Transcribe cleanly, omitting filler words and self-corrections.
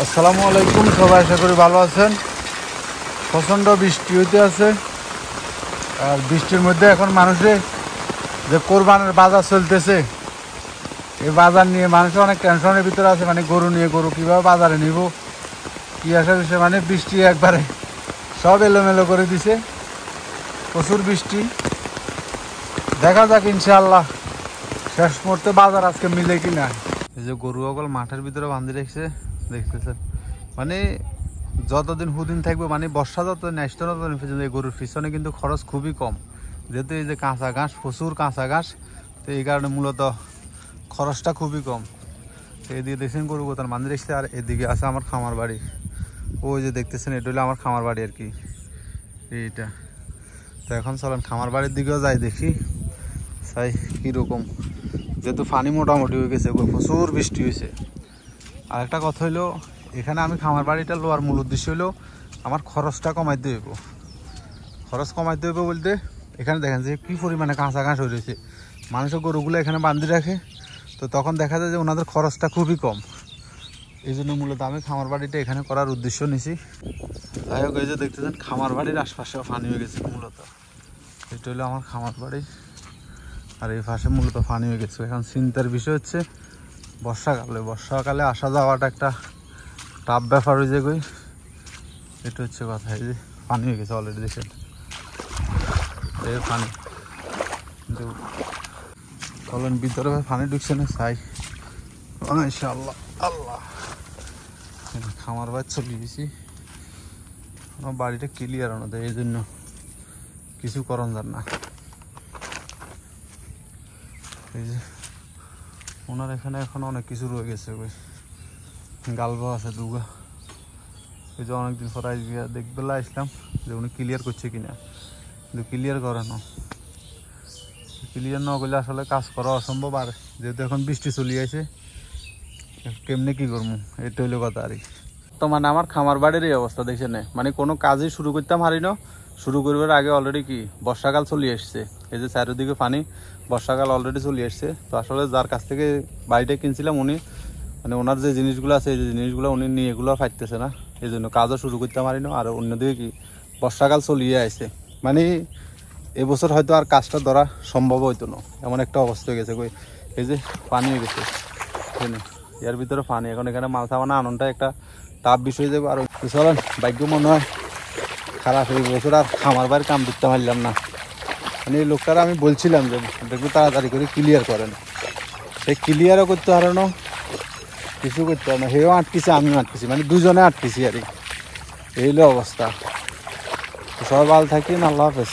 আসসালামু আলাইকুম, সবাই আশা করি ভালো আছেন। প্রচণ্ড বৃষ্টি হইতে আছে, আর বৃষ্টির মধ্যে এখন মানুষের যে কোরবানের বাজার চলতেছে, এই বাজার নিয়ে মানুষ অনেক টেনশনের ভিতরে আছে। মানে গরু নিয়ে, গরু কীভাবে বাজারে নিব, কী আসা বিষয়। মানে বৃষ্টি একবারে সব এলোমেলো করে দিছে, প্রচুর বৃষ্টি। দেখা যাক ইনশাআল্লাহ শেষ মুহূর্তে বাজার আজকে মিলে কিনা। এই যে গরু অকল মাঠের ভিতরে বাঁধি রেখেছে, দেখতেছেন। মানে যতদিন হুদিন থাকবে, মানে বর্ষা যতদিন আসতো না ততদিন পর্যন্ত এই গরুর পিছনে কিন্তু খরচ খুবই কম। যেহেতু এই যে কাঁচা ঘাস, প্রচুর কাঁচা ঘাস, তো এই কারণে মূলত খরচটা খুবই কম। তো এদিকে দেখছেন গরু কোথাও বাঁধি রেখেছে, আর এদিকে আছে আমার খামার বাড়ি। ওই যে দেখতেছেন, এটা হলো আমার খামার বাড়ি আর কি, এইটা। তো এখন চলেন খামার বাড়ির দিকেও যাই, দেখি তাই কীরকম। যেহেতু পানি মোটামুটি হয়ে গেছে, প্রচুর বৃষ্টি হয়েছে। আর একটা কথা হইলো, এখানে আমি খামার বাড়িটা লোয়ার মূল উদ্দেশ্য হলো আমার খরচটা কমাইতে হইব। খরচ কমাইতে হইব বলতে, এখানে দেখেন যে কী পরিমাণে কাঁচা ঘাস হয়ে রয়েছে। মানুষের গরুগুলো এখানে বান্ধি রাখে, তো তখন দেখা যায় যে ওনাদের খরচটা খুবই কম। এই জন্য মূলত আমি খামার বাড়িটা এখানে করার উদ্দেশ্য নিছি। যাই হোক, এই যে দেখতেছেন খামার বাড়ির আশপাশেও পানি হয়ে গেছে। মূলত এটা হলো আমার খামার বাড়ি, আর এই পাশে মূলত পানি হয়ে গেছে। এখন চিন্তার বিষয় হচ্ছে বর্ষাকালে আসা যাওয়াটা একটা টাফ ব্যাপার হয়ে যায়। এটা হচ্ছে কথা। এই যে পানি হয়ে গেছে অলরেডি, দেখেন এই পানি। কিন্তু চলেন ভিতরে পানি ঢুকছে না, চাই ইনশাআল্লাহ। আল্লাহ, খামার বাড়ি চলে গেছি। আমার বাড়িটা ক্লিয়ার আমাদের, এই জন্য কিছু করণ যান না। এই যে ওনার এখানে এখন অনেক কিছু রয়ে গেছে, ওই গালবা আছে দুগা। এই যে অনেকদিন পর দেখবেলা আসলাম যে উনি ক্লিয়ার করছে কিনা, কিন্তু ক্লিয়ার করে না। ক্লিয়ার না করলে আসলে কাজ করা অসম্ভব। আর যেহেতু এখন বৃষ্টি চলে আসে, কেমনে কি করবো, এটা হইলো কথা আর কি। তো মানে আমার খামার বাড়ির এই অবস্থা দেখছে না, মানে কোনো কাজই শুরু করতাম হারি না। শুরু করবার আগে অলরেডি কি বর্ষাকাল চলে আসছে। এই যে চারিদিকে পানি, বর্ষাকাল অলরেডি চলে আসছে। তো আসলে যার কাছ থেকে বাড়িটা কিনছিলাম, উনি মানে ওনার যে জিনিসগুলো আছে, এই যে জিনিসগুলো উনি নিয়ে এগুলো ফাইতেছে না, এই জন্য কাজও শুরু করতে পারি না। আর অন্যদিকে কি বর্ষাকাল চলিয়ে আসছে, মানে এবছর হয়তো আর কাজটা ধরা সম্ভব হইতো না, এমন একটা অবস্থা হয়ে গেছে। এই যে পানি হয়ে গেছে, এর ভিতরে পানি। এখন এখানে মাল থামানো আনন্দটা একটা টাফ বিষয় যাবে। আর চলেন, ভাগ্য মনে হয় খারাপ, এই বছর আর খামার বাড়ির কাম দিতে পারলাম না। মানে এই লোকটারা আমি বলছিলাম যে দেখবো তাড়াতাড়ি করে ক্লিয়ার করেন, সেই ক্লিয়ারও করতে পারে না, কিছু করতে পারে না। সেও আটকেছে, আমিও আটকেছি, মানে দুজনে আটকেছি আর এই হলো অবস্থা। সবাই ভালো থাকি, আল্লাহ হাফেজ।